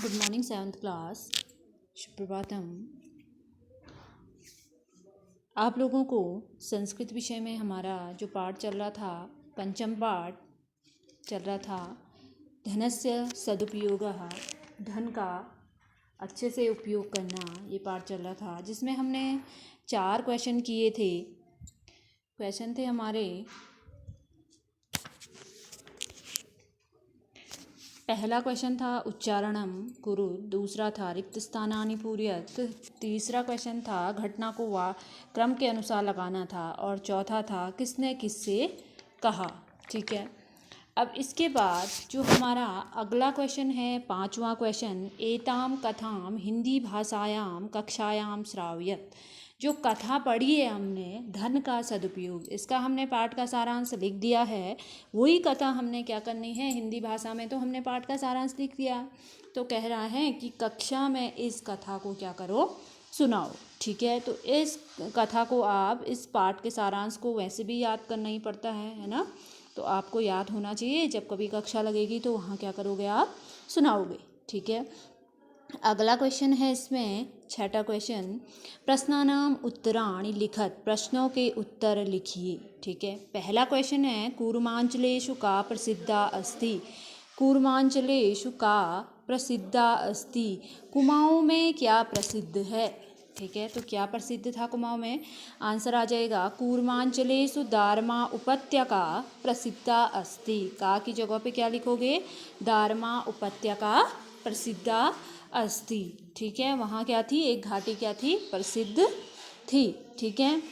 Good morning 7th class. Suprabhatam. आप लोगों को संस्कृत विषय में हमारा जो पाठ चल रहा था, पंचम पाठ चल रहा था, धनस्य सदुपयोगः, धन का अच्छे से उपयोग करना, ये पाठ चल रहा था, जिसमें हमने 4 क्वेश्चन किए थे। क्वेश्चन थे हमारे, पहला क्वेश्चन था उच्चारणम कुरु, दूसरा था रिक्त स्थानानि पूरयत, तीसरा क्वेश्चन था घटना को क्रम के अनुसार लगाना था, और चौथा था किसने किससे कहा। ठीक है, अब इसके बाद जो हमारा अगला क्वेश्चन है, पांचवा क्वेश्चन, एताम कथाम हिंदी भाषायाम कक्षायाम श्रावयत। जो कथा पढ़ी है हमने धन का सदुपयोग, इसका हमने पाठ का सारांश लिख दिया है। वही कथा हमने क्या करनी है हिंदी भाषा में, तो हमने पाठ का सारांश लिख दिया। तो कह रहा है कि कक्षा में इस कथा को क्या करो, सुनाओ। ठीक है, तो इस कथा को आप इस पाठ के सारांश को वैसे भी याद करना ही पड़ता है ना। तो आपको याद होना चाहिए, जब कभी कक्षा लगेगी तो वहाँ क्या करोगे, आप सुनाओगे। ठीक है, अगला क्वेश्चन है इसमें, छठा क्वेश्चन, प्रश्नानाम उत्तराणि लिखत, प्रश्नों के उत्तर लिखिए। ठीक है, पहला क्वेश्चन है कूर्मांचलेषु का प्रसिद्धा अस्ति। कूर्मांचलेषु का प्रसिद्धा अस्ति, कुमाऊं में क्या प्रसिद्ध है। ठीक है, तो क्या प्रसिद्ध था कुमाऊं में, आंसर आ जाएगा कूर्मांचलेषु दारमा उपत्यका प्रसिद्धा अस्ति। का की जगह पे क्या लिखोगे, दारमा उपत्यका प्रसिद्धा अस्ति। ठीक है, वहाँ क्या थी, एक घाटी क्या थी, प्रसिद्ध थी। ठीक है,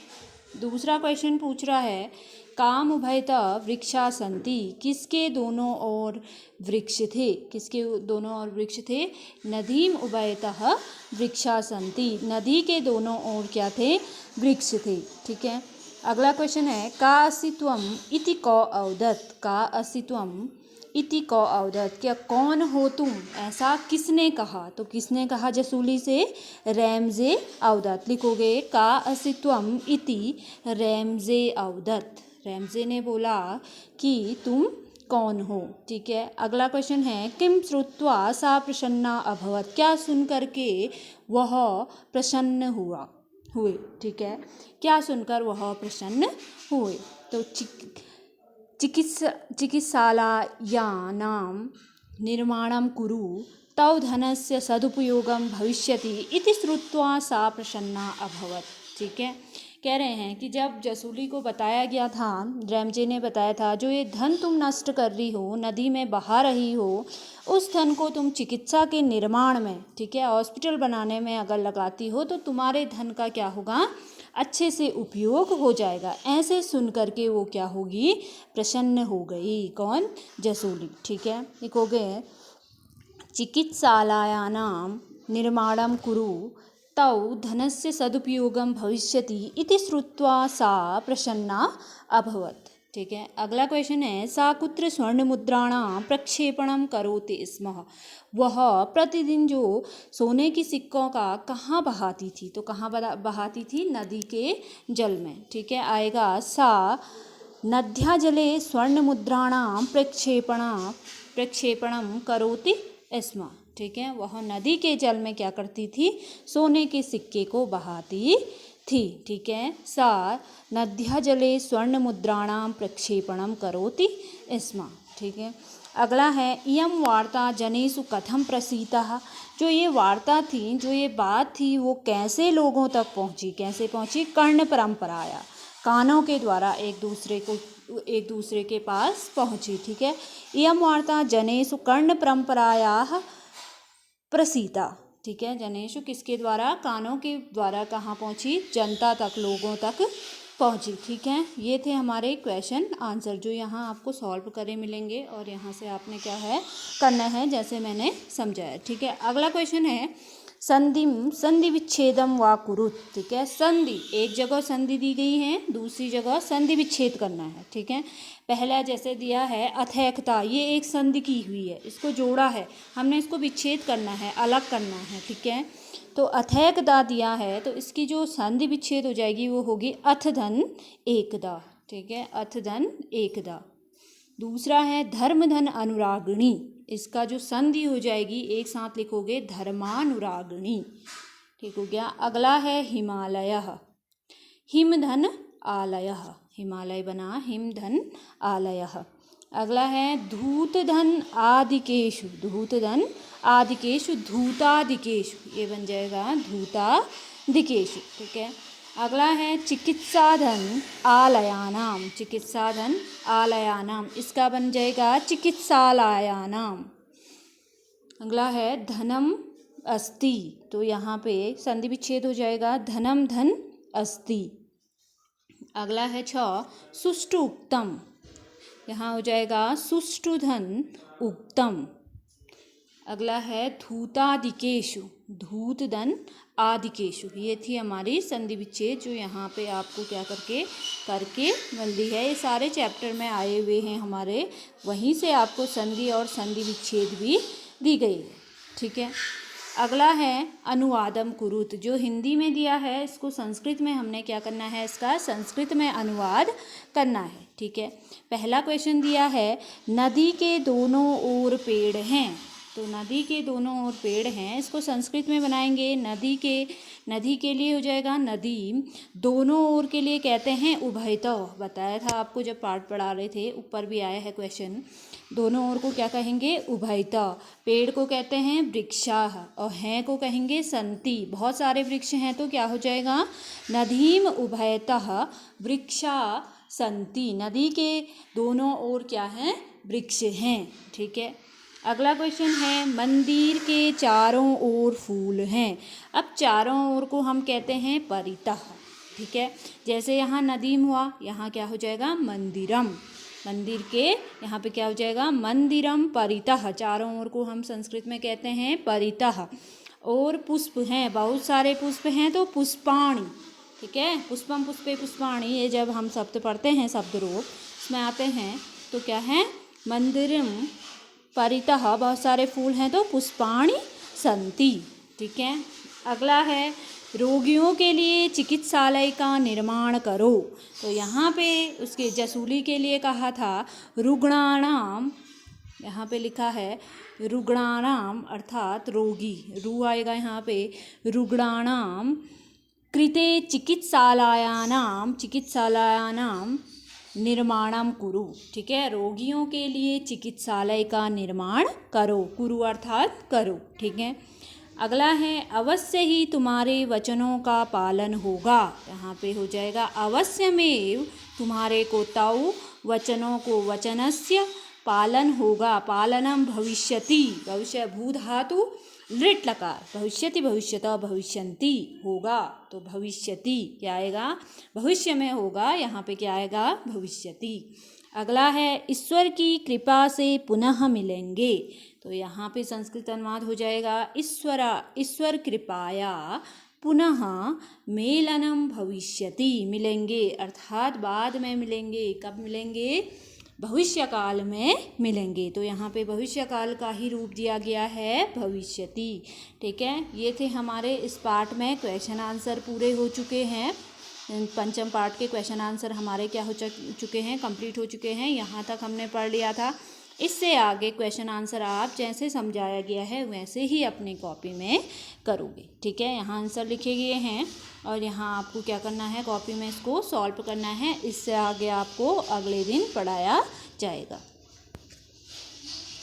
दूसरा क्वेश्चन पूछ रहा है काम उभयतः वृक्षा सन्ति, किसके दोनों ओर वृक्ष थे। किसके दोनों ओर वृक्ष थे, नदीम उभयतः वृक्षा सन्ति, नदी के दोनों ओर क्या थे, वृक्ष थे। ठीक है, अगला क्वेश्चन है का अस्तित्वम इति कौ अवदत्। का अस्तित्वम इति कौ अवदत्, क्या कौन हो तुम, ऐसा किसने कहा। तो किसने कहा जसूली से, रैमजे अवदत् लिखोगे। का अस्तित्वम इति रैमजे अवदत्, रैमजे ने बोला कि तुम कौन हो। ठीक है, अगला क्वेश्चन है किम श्रुत्वा सा प्रसन्ना अभवत्, क्या सुन करके वह प्रसन्न हुए। ठीक है, क्या सुनकर वह प्रसन्न हुए। तो चिकित्सालयानां निर्माणं कुरु तौ धनस्य सदुपयोगं भविष्यति इति श्रुत्वा सा प्रसन्ना अभवत्। ठीक है, कह रहे हैं कि जब जसूली को बताया गया था, रैमजे ने बताया था, जो ये धन तुम नष्ट कर रही हो, नदी में बहा रही हो, उस धन को तुम चिकित्सा के निर्माण में, ठीक है, हॉस्पिटल बनाने में अगर लगाती हो तो तुम्हारे धन का क्या होगा, अच्छे से उपयोग हो जाएगा। ऐसे सुन करके वो क्या होगी, प्रसन्न हो गई। कौन, जसूली। ठीक है, लिखोगे चिकित्सालयानां निर्माणं कुरु तौ धनस्य सदुपयोगं भविष्यति इति श्रुत्वा सा प्रसन्ना अभवत्। ठीक है, अगला क्वेश्चन है सा कुत्र स्वर्ण मुद्राणां प्रक्षेपणं करोति स्म। वह प्रतिदिन जो सोने की सिक्कों का कहाँ बहाती थी, तो कहाँ बहाती थी, नदी के जल में। ठीक है, आएगा सा नद्या जले स्वर्ण मुद्राणां प्रक्षेपणं करोति स्म। ठीक है, वह नदी के जल में क्या करती थी, सोने के सिक्के को बहाती थी। ठीक है, सा नद्या जले स्वर्ण मुद्राणां प्रक्षेपणं करोति स्म। ठीक है, अगला है इयं वार्ता जनेषु कथं प्रसीता। जो ये वार्ता थी, जो ये बात थी, वो कैसे लोगों तक पहुंची, कैसे पहुंची, कर्ण परंपराया, कानों के द्वारा एक दूसरे के पास पहुंची। ठीक है, इयं वार्ता जनेषु कर्ण परंपरायाः प्रसीता। ठीक है, जनेषु किसके द्वारा, कानों के द्वारा कहाँ पहुंची, जनता तक, लोगों तक पहुंची। ठीक है, ये थे हमारे क्वेश्चन आंसर जो यहाँ आपको सॉल्व करे मिलेंगे, और यहाँ से आपने क्या है करना है, जैसे मैंने समझाया। ठीक है, अगला क्वेश्चन है संधि विच्छेदम वा कुरुत। ठीक है, संधि, एक जगह संधि दी गई है, दूसरी जगह संधि विच्छेद करना है। ठीक है, पहला जैसे दिया है अथैकता, ये एक संधि की हुई है, इसको जोड़ा है, हमने इसको विच्छेद करना है, अलग करना है। ठीक है, तो अथैकदा दिया है, तो इसकी जो संधि विच्छेद हो जाएगी वो होगी अथ धन एकदा। ठीक है, अथ धन एकदा। दूसरा है धर्म धन अनुरागिणी, इसका जो संधि हो जाएगी, एक साथ लिखोगे धर्मानुरागिणी। ठीक हो गया। अगला है हिमालयः, हिमधन आलयः, हिमालय बना हिमधन आलयः। अगला है धूतधन आदिकेषु, धूतधन आदिकेषु धूतादिकेषु, ये बन जाएगा धूतादिकेषु। ठीक है। अगला है चिकित्साधन आलयानाम, चिकित्साधन आलयानाम, इसका बन जाएगा चिकित्सालयानाम। अगला है धनम अस्ति, तो यहाँ पे संधि विच्छेद हो जाएगा धनम धन अस्ति। अगला है 6 सुष्ठु उक्तम, यहाँ हो जाएगा सुष्ठु धन उक्तम। अगला है धूतादिकेषु, धूत धन आदिकेषु। ये थी हमारी संधि विच्छेद जो यहाँ पे आपको क्या करके मिल रही है। ये सारे चैप्टर में आए हुए हैं हमारे, वहीं से आपको संधि और संधि विच्छेद भी दी गई है। ठीक है। अगला है अनुवादम कुरुत, जो हिंदी में दिया है इसको संस्कृत में हमने क्या करना है, इसका संस्कृत में अनुवाद करना है। ठीक है। पहला क्वेश्चन दिया है नदी के दोनों ओर पेड़ हैं, तो नदी के दोनों ओर पेड़ हैं, इसको संस्कृत में बनाएंगे। नदी के लिए हो जाएगा नदी, दोनों ओर के लिए कहते हैं उभयतः, बताया था आपको जब पाठ पढ़ा रहे थे, ऊपर भी आया है क्वेश्चन। दोनों ओर को क्या कहेंगे, उभयतः। पेड़ को कहते हैं वृक्षाः, और हैं को कहेंगे सन्ति। बहुत सारे वृक्ष हैं तो क्या हो जाएगा, नदीम उभयतः वृक्षा सन्ति, नदी के दोनों ओर क्या हैं, वृक्ष हैं। ठीक है। अगला क्वेश्चन है मंदिर के चारों ओर फूल हैं। अब चारों ओर को हम कहते हैं परितः। ठीक है। जैसे यहाँ नदीम हुआ, यहाँ क्या हो जाएगा मंदिरम, मंदिर के यहाँ पे क्या हो जाएगा मंदिरम परितः, चारों ओर को हम संस्कृत में कहते हैं परितः। और पुष्प हैं, बहुत सारे पुष्प हैं तो पुष्पाणि। ठीक है। पुष्पम पुष्पे पुष्पाणि, ये जब हम शब्द पढ़ते हैं शब्द रूप इसमें आते हैं तो क्या है मंदिरम परितः, बहुत सारे फूल हैं तो पुष्पाणि सन्ति। ठीक है। अगला है रोगियों के लिए चिकित्सालय का निर्माण करो, तो यहाँ पे उसके जसूली के लिए कहा था रुग्णाणाम, यहाँ पे लिखा है रुग्णाणाम अर्थात रोगी, रू आएगा यहाँ पे, रुग्णाणाम कृते चिकित्सालयानाम निर्माणम कुरु। ठीक है। रोगियों के लिए चिकित्सालय का निर्माण करो, कुरु अर्थात करो। ठीक है। अगला है अवश्य ही तुम्हारे वचनों का पालन होगा, यहाँ पे हो जाएगा अवश्यमेव तुम्हारे को तौ वचनों को वचनस्य पालन होगा, पालनम भविष्यति, भविष्य भू धातु लृट लकार, भविष्यति भविष्यतः भविष्यन्ति होगा, तो भविष्यति क्या आएगा, भविष्य में होगा, यहाँ पे क्या आएगा भविष्यति। अगला है ईश्वर की कृपा से पुनः मिलेंगे, तो यहाँ पे संस्कृत अनुवाद हो जाएगा ईश्वर कृपाया पुनः मेलनम भविष्यति, मिलेंगे अर्थात बाद में मिलेंगे। कब मिलेंगे, भविष्य काल में मिलेंगे, तो यहाँ पे भविष्य काल का ही रूप दिया गया है भविष्यति। ठीक है। ये थे हमारे इस पार्ट में क्वेश्चन आंसर पूरे हो चुके हैं। पंचम पार्ट के क्वेश्चन आंसर हमारे क्या हो चुके हैं, कंप्लीट हो चुके हैं। यहाँ तक हमने पढ़ लिया था। इससे आगे क्वेश्चन आंसर आप जैसे समझाया गया है वैसे ही अपनी कॉपी में करोगे। ठीक है। यहाँ आंसर लिखे गए हैं और यहाँ आपको क्या करना है, कॉपी में इसको सॉल्व करना है। इससे आगे आपको अगले दिन पढ़ाया जाएगा।